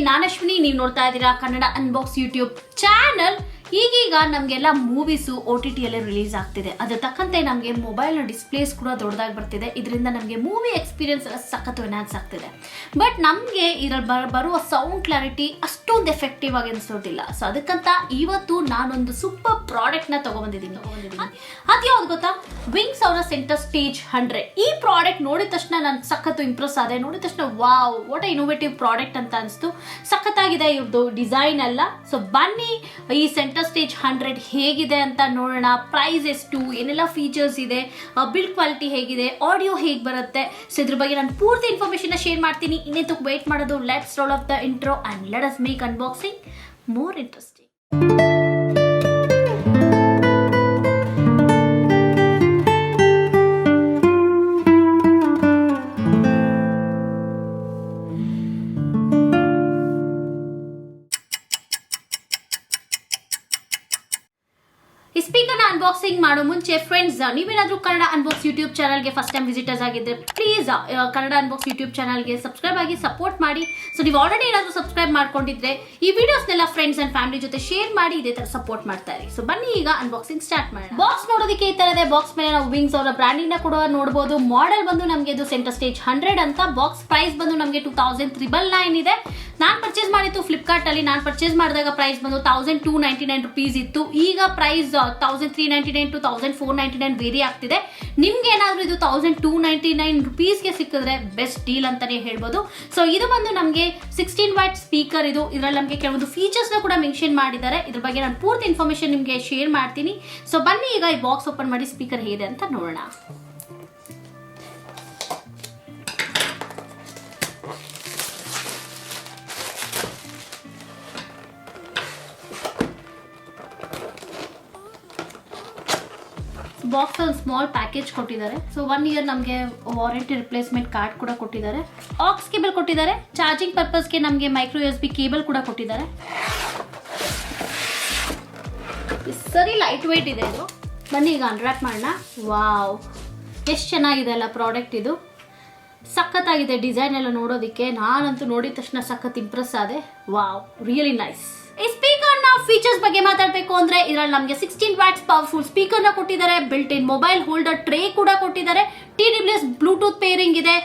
ನಾನು ಅಶ್ವಿನಿ, ನೀವು ನೋಡ್ತಾ ಇದ್ದೀರಾ ಕನ್ನಡ ಅನ್ಬಾಕ್ಸ್ ಯೂಟ್ಯೂಬ್ ಚಾನಲ್. ಈಗೀಗ ನಮಗೆಲ್ಲ ಮೂವೀಸು OTT ಅಲ್ಲೇ ರಿಲೀಸ್ ಆಗ್ತಿದೆ. ಅದ್ರ ತಕ್ಕಂತೆ ನಮಗೆ ಮೊಬೈಲ್ನ ಡಿಸ್ಪ್ಲೇಸ್ ಕೂಡ ದೊಡ್ಡದಾಗಿ ಬರ್ತಿದೆ. ಇದರಿಂದ ನಮಗೆ ಮೂವಿ ಎಕ್ಸ್ಪೀರಿಯನ್ಸ್ ಎಲ್ಲ ಸಖತ್ತು ಎನ್ಹಾನ್ಸ್ ಆಗ್ತಿದೆ. ಬಟ್ ನಮಗೆ ಇದರಲ್ಲಿ ಬರುವ ಸೌಂಡ್ ಕ್ಲಾರಿಟಿ ಅಷ್ಟೊಂದು ಎಫೆಕ್ಟಿವ್ ಆಗಿ ಅನಿಸೋದಿಲ್ಲ. ಸೊ ಅದಕ್ಕಂತ ಇವತ್ತು ನಾನೊಂದು ಸೂಪರ್ ಪ್ರಾಡಕ್ಟ್ನ ತಗೊಂಡ್ಬಂದಿದ್ದೀನಿ. ಅದು ಯಾವ್ದು ಗೊತ್ತಾ? ವಿಂಗ್ಸ್ ಅವರ CentreStage 100. ಈ ಪ್ರಾಡಕ್ಟ್ ನೋಡಿದ ತಕ್ಷಣ ನಾನು ಸಖತ್ತು ಇಂಪ್ರೆಸ್ ಆದೆ. ನೋಡಿದ ತಕ್ಷಣ ವಾವ್, ವಾಟ್ ಇನೋವೇಟಿವ್ ಪ್ರಾಡಕ್ಟ್ ಅಂತ ಅನಿಸ್ತು. ಸಖತ್ತಾಗಿದೆ ಇವ್ರದ್ದು ಡಿಸೈನ್ ಎಲ್ಲ. ಸೊ ಬನ್ನಿ ಈ CentreStage 100 ಹೇಗಿದೆ ಅಂತ ನೋಡೋಣ. ಪ್ರೈಸ್ ಎಷ್ಟು, ಏನೆಲ್ಲ ಫೀಚರ್ಸ್ ಇದೆ, ಬಿಲ್ಡ್ ಕ್ವಾಲಿಟಿ ಹೇಗಿದೆ, ಆಡಿಯೋ ಹೇಗೆ ಬರುತ್ತೆ, ಸೊ ಇದ್ರ ಬಗ್ಗೆ ನಾನು ಪೂರ್ತಿ ಇನ್ಫಾರ್ಮೇಶನ್ ಶೇರ್ ಮಾಡ್ತೀನಿ. ಇನ್ನೇತಕ್ಕೆ ವೇಟ್ ಮಾಡೋದು, let's role of the intro and let us make unboxing more interesting. ಈ ಸ್ಪೀಕರ್ನ ಅನ್ಬಾಕ್ಸಿಂಗ್ ಮಾಡೋ ಮುಂಚೆ ಫ್ರೆಂಡ್ಸ್, ನೀವೇನಾದ್ರೂ ಕನ್ನಡ ಅನ್ಬಾಕ್ಸ್ ಯೂಟ್ಯೂಬ್ ಚಾನಲ್ಗೆ ಫಸ್ಟ್ ಟೈಮ್ ವಿಸಿಟರ್ಸ್ ಆಗಿದ್ರೆ ಪ್ಲೀಸ್ ಕನ್ನಡ ಅನ್ಬಾಕ್ಸ್ ಯೂಟ್ಯೂಬ್ ಚಾನಲ್ಗೆ ಸಬ್ಸ್ಕ್ರೈಬ್ ಆಗಿ ಸಪೋರ್ಟ್ ಮಾಡಿ. ಸೊ ನೀವು ಆಲ್ರೆಡಿ ಏನಾದರೂ ಸಬ್ಸ್ಕ್ರೈಬ್ ಮಾಡ್ಕೊಂಡಿದ್ರೆ ಈ ವಿಡಿಯೋಸ್ನೆಲ್ಲ ಫ್ರೆಂಡ್ಸ್ ಅಂಡ್ ಫ್ಯಾಮಿಲಿ ಜೊತೆ ಶೇರ್ ಮಾಡಿ ಇದೇ ತರ ಸಪೋರ್ಟ್ ಮಾಡ್ತಾ ಇರಿ. ಸೊ ಬನ್ನಿ ಈಗ ಅನ್ಬಾಕ್ಸಿಂಗ್ ಸ್ಟಾರ್ಟ್ ಮಾಡೋಣ. ಬಾಕ್ಸ್ ನೋಡೋದಕ್ಕೆ ಈ ತರ ಇದೆ. ಬಾಕ್ಸ್ ಮೇಲೆ ನಾವು ವಿಂಗ್ಸ್ ಅವರ ಬ್ರ್ಯಾಂಡಿಂಗ್ ನ ಕೂಡ ನೋಡಬಹುದು. ಮಾಡೆಲ್ ಬಂದು ನಮಗೆ ಇದು CentreStage 100 ಅಂತ. ಬಾಕ್ಸ್ ಪ್ರೈಸ್ ಬಂದು ನಮಗೆ 2399 ಇದೆ. ನಾನು ಪರ್ಚೇಸ್ ಮಾಡಿದ್ದು ಫ್ಲಿಪ್ಕಾರ್ಟ್ ಅಲ್ಲಿ. ನಾನು ಪರ್ಚೇಸ್ ಮಾಡಿದಾಗ ಪ್ರೈಸ್ ಬಂದು 1299 ರುಪೀಸ್ ಇತ್ತು. ಈಗ ಪ್ರೈಸ್ 1399 to 1499 ವೇರಿ ಆಗ್ತಿದೆ. ನಿಮ್ಗೆ ಏನಾದ್ರೂ ಇದು 1299 ರುಪೀಸ್ಗೆ ಸಿಕ್ಕಿದ್ರೆ ಬೆಸ್ಟ್ ಡೀಲ್ ಅಂತಾನೆ ಹೇಳ್ಬೋದು. ಸೊ ಇದು ಬಂದು ನಮಗೆ 16 ವಾಟ್ ಸ್ಪೀಕರ್. ಇದರಲ್ಲಿ ನಮಗೆ ಕೆಲವೊಂದು ಫೀಚರ್ಸ್ ನ ಕೂಡ ಮೆನ್ಷನ್ ಮಾಡಿದ್ದಾರೆ. ಇದ್ರ ಬಗ್ಗೆ ನಾನು ಪೂರ್ತಿ ಇನ್ಫಾರ್ಮೇಶನ್ ನಿಮಗೆ ಶೇರ್ ಮಾಡ್ತೀನಿ. ಸೊ ಬನ್ನಿ ಈಗ ಈ ಬಾಕ್ಸ್ ಓಪನ್ ಮಾಡಿ ಸ್ಪೀಕರ್ ಹೇಗಿದೆ ಅಂತ ನೋಡೋಣ. ಬಾಕ್ಸ್ ಒಂದು ಸ್ಮಾಲ್ ಪ್ಯಾಕೇಜ್ ಕೊಟ್ಟಿದ್ದಾರೆ. ಸೊ 1 ಇಯರ್ ನಮಗೆ ವಾರಂಟಿ ರಿಪ್ಲೇಸ್ಮೆಂಟ್ ಕಾರ್ಡ್ ಕೂಡ ಕೊಟ್ಟಿದ್ದಾರೆ. ಆಕ್ಸ್ ಕೇಬಲ್ ಕೊಟ್ಟಿದ್ದಾರೆ. ಚಾರ್ಜಿಂಗ್ ಪರ್ಪಸ್ಗೆ ನಮಗೆ ಮೈಕ್ರೋ USB ಕೇಬಲ್ ಕೂಡ ಕೊಟ್ಟಿದ್ದಾರೆ. ಸರಿ ಲೈಟ್ ವೇಟ್ ಇದೆ ಇದು. ಬನ್ನಿ ಈಗ ಅನ್ರ್ಯಾಪ್ ಮಾಡೋಣ. ವಾವ್, ಎಷ್ಟು ಚೆನ್ನಾಗಿದೆ ಅಲ್ಲ ಪ್ರಾಡಕ್ಟ್. ಇದು ಸಖತ್ತಾಗಿದೆ ಡಿಸೈನ್ ಎಲ್ಲ ನೋಡೋದಕ್ಕೆ. ನಾನಂತೂ ನೋಡಿದ ತಕ್ಷಣ ಸಖತ್ ಇಂಪ್ರೆಸ್ ಆದೆ. Wow, really nice. ಈ ಸ್ಪೀಕರ್ ನ ಫೀಚರ್ಸ್ ಬಗ್ಗೆ ಮಾತಾಡಬೇಕು ಅಂದ್ರೆ ಇದರಲ್ಲಿ ನಮಗೆ 16 ವ್ಯಾಟ್ಸ್ ಪವರ್ಫುಲ್ ಸ್ಪೀಕರ್ ನ ಕೊಟ್ಟಿದ್ದಾರೆ. Built in mobile holder tray ಕೂಡ ಕೊಟ್ಟಿದ್ದಾರೆ. TWS ಬ್ಲೂಟೂತ್ ಪೇರಿಂಗ್ ಇದೆ.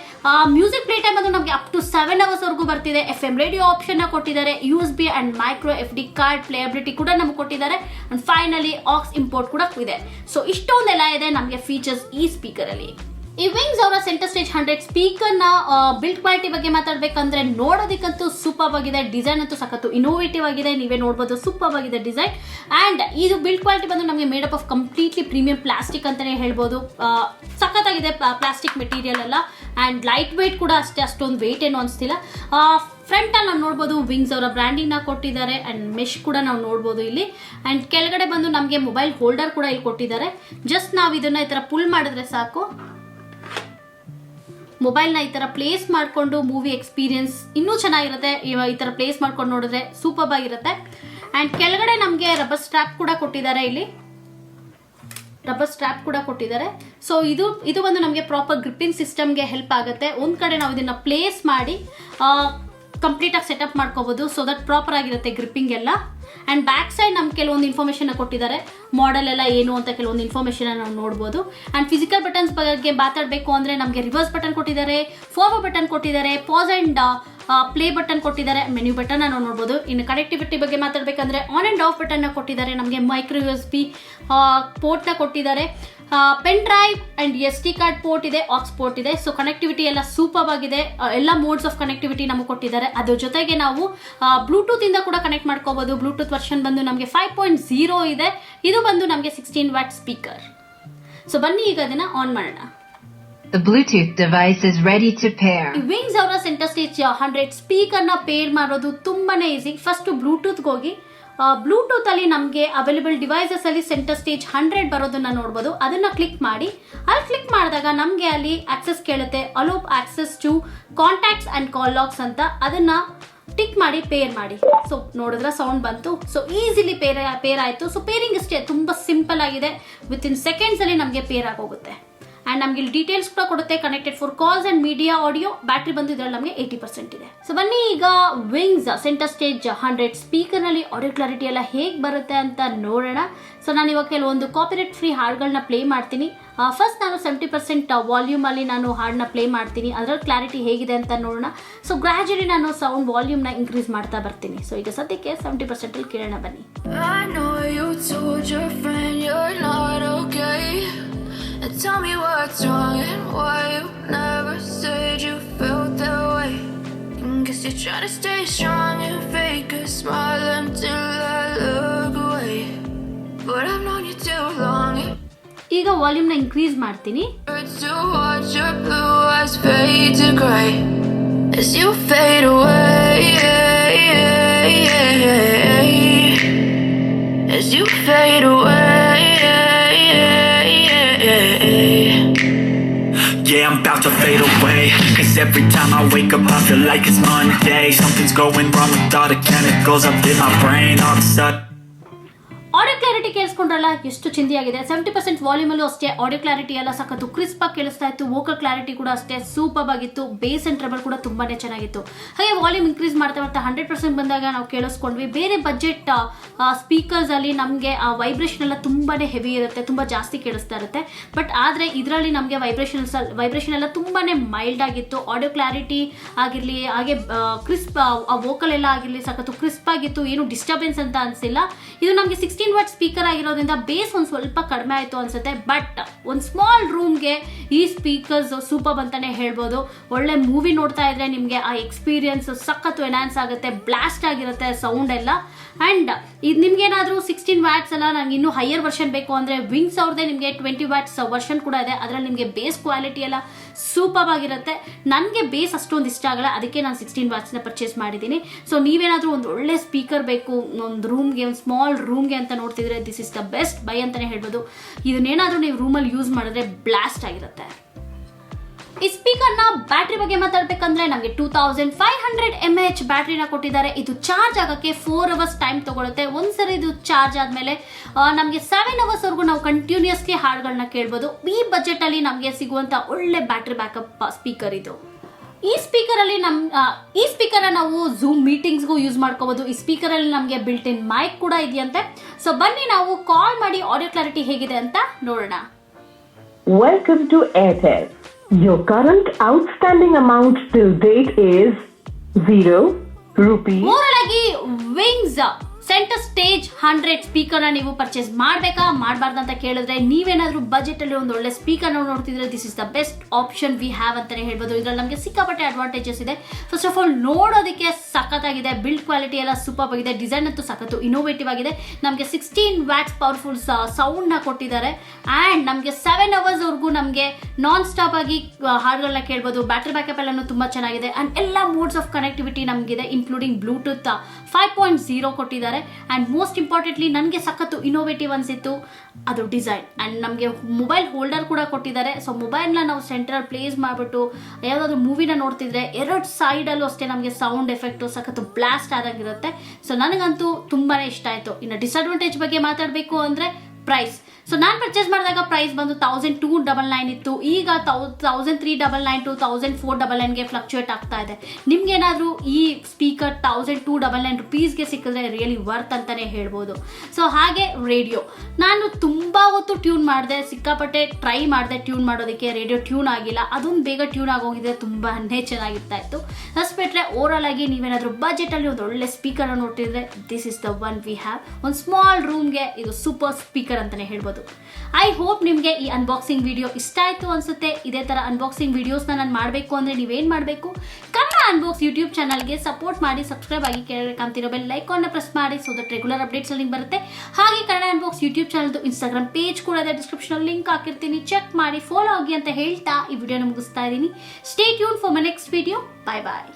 ಮ್ಯೂಸಿಕ್ ಪ್ಲೇ ಟೈಮ್ ಅದು ನಮಗೆ ಅಪ್ ಟು 7 ಅವರ್ಸ್ ವರೆಗೂ ಬರ್ತಿದೆ. FM ರೇಡಿಯೋ ಆಪ್ಷನ್ ನ ಕೊಟ್ಟಿದ್ದಾರೆ. USB and micro FD card playability ಕೂಡ ನಮಗೆ ಕೊಟ್ಟಿದ್ದಾರೆ. ಅಂಡ್ ಫೈನಲಿ ಆಕ್ಸ್ ಇಂಪೋರ್ಟ್ ಕೂಡ ಇದೆ. ಸೊ ಇಷ್ಟೊಂದೆಲ್ಲ ಇದೆ ನಮಗೆ ಫೀಚರ್ಸ್ ಈ ಸ್ಪೀಕರ್ ಅಲ್ಲಿ. ಈ ವಿಂಗ್ಸ್ ಅವರ CentreStage 100 ಸ್ಪೀಕರ್ ನ ಬಿಲ್ಡ್ ಕ್ವಾಲಿಟಿ ಬಗ್ಗೆ ಮಾತಾಡ್ಬೇಕಂದ್ರೆ ನೋಡೋದಕ್ಕಂತೂ ಸೂಪರ್ ಆಗಿದೆ. ಡಿಸೈನ್ ಅಂತೂ ಸಖತ್ತು ಇನೋವೇಟಿವ್ ಆಗಿದೆ. ನೀವೇ ನೋಡಬಹುದು, ಸೂಪರ್ ಆಗಿದೆ ಡಿಸೈನ್. ಅಂಡ್ ಇದು ಬಿಲ್ಡ್ ಕ್ವಾಲಿಟಿ ಬಂದು ನಮಗೆ made up of completely premium plastic ಅಂತಾನೆ ಹೇಳ್ಬೋದು. ಸಖತ್ತಾಗಿದೆ ಪ್ಲಾಸ್ಟಿಕ್ ಮೆಟೀರಿಯಲ್ ಎಲ್ಲ. ಅಂಡ್ ಲೈಟ್ ವೇಟ್ ಕೂಡ ಅಷ್ಟೊಂದು ವೇಟ್ ಏನು ಅನಿಸ್ತಿಲ್ಲ. ಫ್ರಂಟ್ ಅಲ್ಲಿ ನಾವು ನೋಡ್ಬೋದು ವಿಂಗ್ಸ್ ಅವರ ಬ್ರ್ಯಾಂಡಿಂಗ್ ನ ಕೊಟ್ಟಿದ್ದಾರೆ. ಅಂಡ್ ಮೆಶ್ ಕೂಡ ನಾವು ನೋಡ್ಬೋದು ಇಲ್ಲಿ. ಅಂಡ್ ಕೆಳಗಡೆ ಬಂದು ನಮಗೆ ಮೊಬೈಲ್ ಹೋಲ್ಡರ್ ಕೂಡ ಇಲ್ಲಿ ಕೊಟ್ಟಿದ್ದಾರೆ. ಜಸ್ಟ್ ನಾವು ಇದನ್ನ ಈ ತರ ಪುಲ್ ಮಾಡಿದ್ರೆ ಸಾಕು, ಮೊಬೈಲ್ನ ಈ ತರ ಪ್ಲೇಸ್ ಮಾಡಿಕೊಂಡು ಮೂವಿ ಎಕ್ಸ್ಪೀರಿಯನ್ಸ್ ಇನ್ನೂ ಚೆನ್ನಾಗಿರುತ್ತೆ. ಈ ತರ ಪ್ಲೇಸ್ ಮಾಡ್ಕೊಂಡು ನೋಡಿದ್ರೆ ಸೂಪರ್ ಆಗಿರುತ್ತೆ. ಅಂಡ್ ಕೆಳಗಡೆ ನಮಗೆ ರಬ್ಬರ್ ಸ್ಟ್ರಾಪ್ ಕೂಡ ಕೊಟ್ಟಿದ್ದಾರೆ. ಇಲ್ಲಿ ರಬ್ಬರ್ ಸ್ಟ್ರಾಪ್ ಕೂಡ ಕೊಟ್ಟಿದ್ದಾರೆ. ಸೊ ಇದು ಒಂದು ನಮಗೆ ಪ್ರಾಪರ್ ಗ್ರಿಪ್ಪಿಂಗ್ ಸಿಸ್ಟಮ್ಗೆ ಹೆಲ್ಪ್ ಆಗುತ್ತೆ. ಒಂದ್ ಕಡೆ ನಾವು ಇದನ್ನ ಪ್ಲೇಸ್ ಮಾಡಿ ಕಂಪ್ಲೀಟ್ ಆಗಿ ಸೆಟಪ್ ಮಾಡ್ಕೋಬಹುದು. ಸೊ ದಟ್ ಪ್ರಾಪರ್ ಆಗಿರುತ್ತೆ ಗ್ರಿಪ್ಪಿಂಗ್ ಎಲ್ಲ. ಅಂಡ್ ಬ್ಯಾಕ್ ಸೈಡ್ ನಮ್ಗೆ ಕೆಲವೊಂದು ಇನ್ಫಾರ್ಮೇಶನ್ ಕೊಟ್ಟಿದ್ದಾರೆ. ಮಾಡೆಲ್ ಎಲ್ಲ ಏನು ಅಂತ ಕೆಲವೊಂದು ಇನ್ಫಾರ್ಮೇಶನ್ ನಾವು ನೋಡಬಹುದು. ಅಂಡ್ ಫಿಸಿಕಲ್ ಬಟನ್ಸ್ ಬಗ್ಗೆ ಮಾತಾಡಬೇಕು ಅಂದ್ರೆ ನಮಗೆ ರಿವರ್ಸ್ ಬಟನ್ ಕೊಟ್ಟಿದ್ದಾರೆ, ಫಾರ್ವರ್ಡ್ ಬಟನ್ ಕೊಟ್ಟಿದ್ದಾರೆ, ಪಾಸ್ ಅಂಡ್ ಪ್ಲೇ ಬಟನ್ ಕೊಟ್ಟಿದ್ದಾರೆ, ಮೆನ್ಯೂ ಬಟನ್ ನಾವು ನೋಡಬಹುದು. ಇನ್ನು ಕನೆಕ್ಟಿವಿಟಿ ಬಗ್ಗೆ ಮಾತಾಡಬೇಕಂದ್ರೆ ಆನ್ ಅಂಡ್ ಆಫ್ ಬಟನ್ ಕೊಟ್ಟಿದ್ದಾರೆ. ನಮಗೆ ಮೈಕ್ರೋ USB ಪೋರ್ಟ್ ನ ಕೊಟ್ಟಿದ್ದಾರೆ. Pen drive and SD card port ಇದೆ, ಆಕ್ಸ್ ಪೋರ್ಟ್ ಇದೆ. ಸೊ ಕನೆಕ್ಟಿವಿಟಿ ಎಲ್ಲ ಸೂಪರ್ ಆಗಿದೆ. ಎಲ್ಲ ಮೋಡ್ಸ್ ಆಫ್ ಕನೆಕ್ಟಿವಿಟಿ ನಮಗೆ ಕೊಟ್ಟಿದ್ದಾರೆ. ಅದ್ರ ಜೊತೆಗೆ ನಾವು ಬ್ಲೂಟೂತ್ ಇಂದ ಕೂಡ ಕನೆಕ್ಟ್ ಮಾಡ್ಕೋಬಹುದು. ಬ್ಲೂಟೂತ್ ವರ್ಷನ್ ಬಂದು ನಮಗೆ 5.0 ಇದೆ. ಇದು ಬಂದು ನಮಗೆ 16 ವ್ಯಾಟ್ ಸ್ಪೀಕರ್. ಸೊ ಬನ್ನಿ ಈಗ ಅದನ್ನ ಆನ್ ಮಾಡೋಣ. The Bluetooth device is ready to pair. Wings ಅವರ CentreStage 100 ಸ್ಪೀಕರ್ ನ ಪೇರ್ ಮಾಡೋದು ತುಂಬಾನೇ ಈಸಿ. ಫಸ್ಟ್ ಬ್ಲೂಟೂತ್ ಹೋಗಿ ಬ್ಲೂಟೂತ್ ಅಲ್ಲಿ ನಮಗೆ ಅವೈಲೇಬಲ್ ಡಿವೈಸಸ್ ಅಲ್ಲಿ CentreStage 100 ಬರೋದನ್ನ ನೋಡಬಹುದು. ಅದನ್ನ ಕ್ಲಿಕ್ ಮಾಡಿ. ಅಲ್ಲಿ ಕ್ಲಿಕ್ ಮಾಡಿದಾಗ ನಮಗೆ ಅಲ್ಲಿ ಆಕ್ಸೆಸ್ ಕೇಳುತ್ತೆ. Allow access to contacts and call logs ಅಂತ. ಅದನ್ನ ಟಿಕ್ ಮಾಡಿ ಪೇರ್ ಮಾಡಿ. ಸೊ ನೋಡಿದ್ರೆ ಸೌಂಡ್ ಬಂತು. ಸೊ ಈಸಿಲಿ ಪೇರ್ ಆಯ್ತು. ಸೊ ಪೇರಿಂಗ್ ಇಷ್ಟೇ, ತುಂಬಾ ಸಿಂಪಲ್ ಆಗಿದೆ. ವಿತ್ ಇನ್ ಸೆಕೆಂಡ್ಸ್ ಅಲ್ಲಿ ನಮಗೆ ಪೇರ್ ಆಗೋಗುತ್ತೆ. ಆ್ಯಂಡ್ ನಮಗೆ ಇಲ್ಲಿ ಡೀಟೇಲ್ಸ್ ಕೂಡ ಕೊಡುತ್ತೆ, connected for calls and media audio. Battery ಬಂದು ಇದರಲ್ಲಿ ನಮಗೆ 80% ಇದೆ. ಸೊ ಬನ್ನಿ ಈಗ ವಿಂಗ್ಸ್ CentreStage 100 ಸ್ಪೀಕರ್ನಲ್ಲಿ ಆಡಿಯೋ ಕ್ಲಾರಿಟಿ ಎಲ್ಲ ಹೇಗೆ ಬರುತ್ತೆ ಅಂತ ನೋಡೋಣ. ಸೊ ನಾನು ಇವಾಗ ಕೆಲವೊಂದು ಕಾಪಿರೈಟ್ ಫ್ರೀ ಹಾಡುಗಳನ್ನ ಪ್ಲೇ ಮಾಡ್ತೀನಿ. ಫಸ್ಟ್ ನಾನು 70% ವಾಲ್ಯೂಮಲ್ಲಿ ನಾನು ಹಾಡನ್ನ ಪ್ಲೇ ಮಾಡ್ತೀನಿ, ಅದರಲ್ಲಿ ಕ್ಲಾರಿಟಿ ಹೇಗಿದೆ ಅಂತ ನೋಡೋಣ. ಸೊ ಗ್ರ್ಯಾಜುಲಿ ನಾನು ಸೌಂಡ್ ವಾಲ್ಯೂಮ್ನ ಇನ್ಕ್ರೀಸ್ ಮಾಡ್ತಾ ಬರ್ತೀನಿ. ಸೊ ಈಗ ಸದ್ಯಕ್ಕೆ 70% ಕೇಳೋಣ ಬನ್ನಿ. I know you told your friend you're not okay, and tell me what's wrong and why you never said you felt that way. Guess you're trying to stay strong and fake a smile until I look away, but I've known you too long. ಈಗ ವಾಲ್ಯೂಮ್ನ increase ಮಾಡ್ತೀನಿ. To watch your blue eyes fade to gray as you fade away, as you fade away. Yeah, I'm about to fade away, 'cause every time I wake up I feel like it's Monday. Something's going wrong with all the chemicals up in my brain. All of a sudden audio clarity ಕೇಳಿಸ್ಕೊಂಡ್ರಲ್ಲ ಎಷ್ಟು ಚಿಂದಿಯಾಗಿದೆ. 70% ವಾಲ್ಯೂಮಲ್ಲೂ ಅಷ್ಟೇ audio clarity ಎಲ್ಲ ಸಖತ್ತು crisp ಆಗಿ ಕೇಳಿಸ್ತಾ ಇತ್ತು. Vocal clarity ಕೂಡ ಅಷ್ಟೇ ಸೂಪರ್ ಆಗಿತ್ತು. ಬೇಸ್ ಅಂಡ್ ಟ್ರಬಲ್ ಕೂಡ ತುಂಬಾನೇ ಚೆನ್ನಾಗಿತ್ತು. ಹಾಗೆ ವಾಲ್ಯೂಮ್ ಇನ್ಕ್ರೀಸ್ ಮಾಡ್ತಾ ಮಾಡ್ತಾ 100% ಬಂದಾಗ ನಾವು ಕೇಳಿಸ್ಕೊಂಡ್ವಿ. ಬೇರೆ ಬಜೆಟ್ ಸ್ಪೀಕರ್ಸ್ ಅಲ್ಲಿ ನಮಗೆ ಆ ವೈಬ್ರೇಷನ್ ಎಲ್ಲ ತುಂಬಾನೇ ಹೆವಿ ಇರುತ್ತೆ, ತುಂಬಾ ಜಾಸ್ತಿ ಕೇಳಿಸ್ತಾ ಇರುತ್ತೆ. ಬಟ್ ಆದರೆ ಇದರಲ್ಲಿ ನಮಗೆ ವೈಬ್ರೇಷನ್ ಎಲ್ಲ ತುಂಬಾನೇ ಮೈಲ್ಡ್ ಆಗಿತ್ತು. ಆಡಿಯೋ ಕ್ಲಾರಿಟಿ ಆಗಿರಲಿ, ಹಾಗೆ ಕ್ರಿಸ್ಪ್ ವೋಕಲ್ ಎಲ್ಲ ಆಗಿರಲಿ ಸಖತ್ತು ಕ್ರಿಸ್ಪ್ ಆಗಿತ್ತು. ಏನು ಡಿಸ್ಟರ್ಬೆನ್ಸ್ ಅಂತ ಅನಿಸಿಲ್ಲ. ಇದು ನಮಗೆ 16 ವಾಟ್ ಸ್ಪೀಕರ್ ಆಗಿರೋದ್ರಿಂದ ಬೇಸ್ ಒಂದು ಸ್ವಲ್ಪ ಕಡಿಮೆ ಆಯಿತು ಅನ್ಸುತ್ತೆ. ಬಟ್ ಒಂದು ಸ್ಮಾಲ್ ರೂಮ್ಗೆ ಈ ಸ್ಪೀಕರ್ಸ್ ಸೂಪರ್ ಅಂತಾನೆ ಹೇಳ್ಬೋದು. ಒಳ್ಳೆ ಮೂವಿ ನೋಡ್ತಾ ಇದ್ರೆ ನಿಮಗೆ ಆ ಎಕ್ಸ್ಪೀರಿಯನ್ಸ್ ಸಖತ್ತು ಎನ್ಹಾನ್ಸ್ ಆಗುತ್ತೆ, ಬ್ಲಾಸ್ಟ್ ಆಗಿರುತ್ತೆ ಸೌಂಡ್ ಎಲ್ಲ. ಆ್ಯಂಡ್ ಇದು ನಿಮ್ಗೇನಾದರೂ 16 ವ್ಯಾಟ್ಸ್ ಅಲ್ಲ, ನಂಗೆ ಇನ್ನೂ ಹೈಯರ್ ವರ್ಷನ್ ಬೇಕು ಅಂದರೆ ವಿಂಗ್ಸ್ ಅವ್ರದ್ದೇ ನಿಮಗೆ 20 ವ್ಯಾಟ್ಸ್ ವರ್ಷನ್ ಕೂಡ ಇದೆ. ಅದರಲ್ಲಿ ನಿಮಗೆ ಬೇಸ್ ಕ್ವಾಲಿಟಿ ಎಲ್ಲ ಸೂಪರ್ ಆಗಿರುತ್ತೆ. ನನಗೆ ಬೇಸ್ ಅಷ್ಟೊಂದು ಇಷ್ಟ ಆಗಲ್ಲ, ಅದಕ್ಕೆ ನಾನು 16 ವ್ಯಾಟ್ಸ್ನ ಪರ್ಚೇಸ್ ಮಾಡಿದ್ದೀನಿ. ಸೊ ನೀವೇನಾದರೂ ಒಂದು ಒಳ್ಳೆ ಸ್ಪೀಕರ್ ಬೇಕು ಒಂದು ರೂಮ್ಗೆ, ಒಂದು ಸ್ಮಾಲ್ ರೂಮ್ಗೆ ಅಂತ ನೋಡ್ತಿದ್ರೆ this is the best by ಅಂತಾನೆ ಹೇಳ್ಬೋದು. ಇದನ್ನೇನಾದರೂ ನೀವು ರೂಮಲ್ಲಿ ಯೂಸ್ ಮಾಡಿದ್ರೆ ಬ್ಲಾಸ್ಟ್ ಆಗಿರುತ್ತೆ. ಈ ಸ್ಪೀಕರ್ನ ಬ್ಯಾಟ್ರಿ ಬಗ್ಗೆ ಮಾತಾಡಬೇಕಂದ್ರೆ ನಮಗೆ 2500 mAh ಬ್ಯಾಟ್ರಿನ ಕೊಟ್ಟಿದ್ದಾರೆ. ಇದು ಚಾರ್ಜ್ ಆಗೋಕ್ಕೆ 4 ಅವರ್ಸ್ ಟೈಮ್ ತಗೊಳುತ್ತೆ. ಒಂದ್ಸರಿ ಇದು ಚಾರ್ಜ್ ಆದಮೇಲೆ ನಮಗೆ 7 ಅವರ್ಸ್ವರೆಗೂ ನಾವು ಕಂಟಿನ್ಯೂಸ್ಲಿ ಹಾಡುಗಳನ್ನ ಕೇಳ್ಬೋದು. ಈ ಬಜೆಟಲ್ಲಿ ನಮಗೆ ಸಿಗುವಂಥ ಒಳ್ಳೆ ಬ್ಯಾಟ್ರಿ ಬ್ಯಾಕಪ್ ಸ್ಪೀಕರ್ ಇದು. ಈ ಸ್ಪೀಕರ್ ನಾವು ಝೂಮ್ ಮೀಟಿಂಗ್ಸ್ಗೂ ಯೂಸ್ ಮಾಡ್ಕೋಬಹುದು. ಈ ಸ್ಪೀಕರ್ ಅಲ್ಲಿ ನಮಗೆ ಬಿಲ್ಟ್ ಇನ್ ಮೈಕ್ ಕೂಡ ಇದೆಯಂತೆ. ಸೊ ಬನ್ನಿ ನಾವು ಕಾಲ್ ಮಾಡಿ ಆಡಿಯೋ ಕ್ಲಾರಿಟಿ ಹೇಗಿದೆ ಅಂತ ನೋಡೋಣ. Welcome to Airtel. Your current outstanding amount till date is 0 rupees. Overall ಆಗಿ ವಿಂಗ್ಸ್ CentreStage 100 ಸ್ಪೀಕರ್ನ ನೀವು ಪರ್ಚೇಸ್ ಮಾಡಬೇಕಾ ಮಾಡಬಾರ್ದು ಅಂತ ಕೇಳಿದ್ರೆ, ನೀವೇನಾದರೂ ಬಜೆಟಲ್ಲಿ ಒಂದು ಒಳ್ಳೆ ಸ್ಪೀಕರ್ ನೋಡ್ತಿದ್ರೆ this is the best option we have ಅಂತಲೇ ಹೇಳ್ಬೋದು. ಇದರಲ್ಲಿ ನಮಗೆ ಸಿಕ್ಕಾಪಟ್ಟೆ ಅಡ್ವಾಂಟೇಜಸ್ ಇದೆ. ಫಸ್ಟ್ ಆಫ್ ಆಲ್ ನೋಡೋದಕ್ಕೆ ಸಖತ್ತಾಗಿದೆ, ಬಿಲ್ಡ್ ಕ್ವಾಲಿಟಿ ಎಲ್ಲ ಸೂಪರ್ ಆಗಿದೆ, ಡಿಸೈನ್ ಅಂತೂ ಸಖತ್ತು ಇನೋವೇಟಿವ್ ಆಗಿದೆ. ನಮಗೆ 16 ವ್ಯಾಟ್ಸ್ ಪವರ್ಫುಲ್ ಸೌಂಡ್ನ ಕೊಟ್ಟಿದ್ದಾರೆ. ಆ್ಯಂಡ್ ನಮಗೆ 7 ಅವರ್ಸ್ವರೆಗೂ ನಮಗೆ ನಾನ್ ಸ್ಟಾಪ್ ಆಗಿ ಹಾಡುಗಳನ್ನ ಕೇಳ್ಬೋದು. ಬ್ಯಾಟ್ರಿ ಬ್ಯಾಕಪ್ ಎಲ್ಲನೂ ತುಂಬ ಚೆನ್ನಾಗಿದೆ. ಆ್ಯಂಡ್ ಎಲ್ಲ ಮೋಡ್ಸ್ ಆಫ್ ಕನೆಕ್ಟಿವಿಟಿ ನಮಗಿದೆ, ಇನ್ಕ್ಲೂಡಿಂಗ್ ಬ್ಲೂಟೂತ್ 5.0 ಕೊಟ್ಟಿದ್ದಾರೆ. ಆ್ಯಂಡ್ ಮೋಸ್ಟ್ ಇಂಪಾರ್ಟೆಂಟ್ಲಿ ನನಗೆ ಸಖತ್ತು ಇನೋವೇಟಿವ್ ಅನಿಸಿತ್ತು ಅದು ಡಿಸೈನ್. ಆ್ಯಂಡ್ ನಮಗೆ ಮೊಬೈಲ್ ಹೋಲ್ಡರ್ ಕೂಡ ಕೊಟ್ಟಿದ್ದಾರೆ. ಸೊ ಮೊಬೈಲ್ನ ನಾವು ಸೆಂಟ್ರಲ್ಲಿ ಪ್ಲೇಸ್ ಮಾಡಿಬಿಟ್ಟು ಯಾವುದಾದ್ರೂ ಮೂವಿನ ನೋಡ್ತಿದ್ರೆ ಎರಡು ಸೈಡಲ್ಲೂ ಅಷ್ಟೇ ನಮಗೆ ಸೌಂಡ್ ಎಫೆಕ್ಟು ಸಖತ್ತು ಬ್ಲಾಸ್ಟ್ ಆದಾಗಿರುತ್ತೆ. ಸೊ ನನಗಂತೂ ತುಂಬಾ ಇಷ್ಟ ಆಯಿತು. ಇನ್ನು ಡಿಸ್ಅಡ್ವಾಂಟೇಜ್ ಬಗ್ಗೆ ಮಾತಾಡಬೇಕು ಅಂದರೆ ಪ್ರೈಸ್. ಸೊ ನಾನು ಪರ್ಚೇಸ್ ಮಾಡಿದಾಗ ಪ್ರೈಸ್ ಬಂದು 1299 ಇತ್ತು. ಈಗ 1399 to 1499ಗೆ ಫ್ಲಕ್ಚುಯೇಟ್ ಆಗ್ತಾ ಇದೆ. ನಿಮ್ಗೇನಾದರೂ ಈ ಸ್ಪೀಕರ್ 1299 ರುಪೀಸ್ಗೆ ಸಿಕ್ಕಿದ್ರೆ ರಿಯಲಿ ವರ್ತ್ ಅಂತಾನೆ ಹೇಳ್ಬೋದು. ಸೊ ಹಾಗೆ ರೇಡಿಯೋ ನಾನು ತುಂಬ ಹೊತ್ತು ಟ್ಯೂನ್ ಮಾಡಿದೆ, ಸಿಕ್ಕಾಪಟ್ಟೆ ಟ್ರೈ ಮಾಡಿದೆ ಟ್ಯೂನ್ ಮಾಡೋದಕ್ಕೆ. ರೇಡಿಯೋ ಟ್ಯೂನ್ ಆಗಿಲ್ಲ, ಅದೊಂದು ಬೇಗ ಟ್ಯೂನ್ ಆಗೋಗಿದೆ, ತುಂಬಾ ಚೆನ್ನಾಗಿರ್ತಾ ಇತ್ತು. ಅಷ್ಟು ಬಿಟ್ಟರೆ ಓವರಾಲ್ ಆಗಿ ನೀವೇನಾದರೂ ಬಜೆಟಲ್ಲಿ ಒಂದು ಒಳ್ಳೆ ಸ್ಪೀಕರ್ ನೋಡ್ತಿದ್ರೆ this is the one we have. ಒಂದು ಸ್ಮಾಲ್ ರೂಮ್ಗೆ ಇದು ಸೂಪರ್ ಸ್ಪೀಕರ್ ಅಂತಲೇ ಹೇಳ್ಬೋದು. ಐ ಹೋಪ್ ನಿಮಗೆ ಈ ಅನ್ಬಾಕ್ಸಿಂಗ್ ವಿಡಿಯೋ ಇಷ್ಟ ಆಯಿತು ಅನಿಸುತ್ತೆ. ಇದೇ ಥರ ಅನ್ಬಾಕ್ಸಿಂಗ್ ವಿಡಿಯೋಸ್ನ ನಾನು ಮಾಡಬೇಕು ಅಂದರೆ ನೀವೇನು ಮಾಡಬೇಕು, ಕನ್ನಡ ಅನ್ಬಾಕ್ಸ್ ಯೂಟ್ಯೂಬ್ ಚಾನಲ್ಗೆ ಸಪೋರ್ಟ್ ಮಾಡಿ, ಸಬ್ಸ್ಕ್ರೈಬ್ ಆಗಿ, ಕೆಳಗೆ ಕಾಣ್ತಿರೋ ಬೆಲ್ ಐಕಾನ್ನ ಪ್ರೆಸ್ ಮಾಡಿ. So that regular updates link ಬರುತ್ತೆ. ಹಾಗೆ ಕನ್ನಡ ಅನ್ಬಾಕ್ಸ್ ಯೂಟ್ಯೂಬ್ ಚಾನಲ್ದು ಇನ್ಸ್ಟಾಗ್ರಾಮ್ ಪೇಜ್ ಕೂಡ ಇದೆ, ಡಿಸ್ಕ್ರಿಪ್ಷನ್ ಲಿಂಕ್ ಹಾಕಿರ್ತೀನಿ, ಚೆಕ್ ಮಾಡಿ, ಫಾಲೋ ಆಗಿ ಅಂತ ಹೇಳ್ತಾ ಈ ವಿಡಿಯೋನ ಮುಗಿಸ್ತಾ ಇದ್ದೀನಿ. Stay tune for my next video. Bye bye.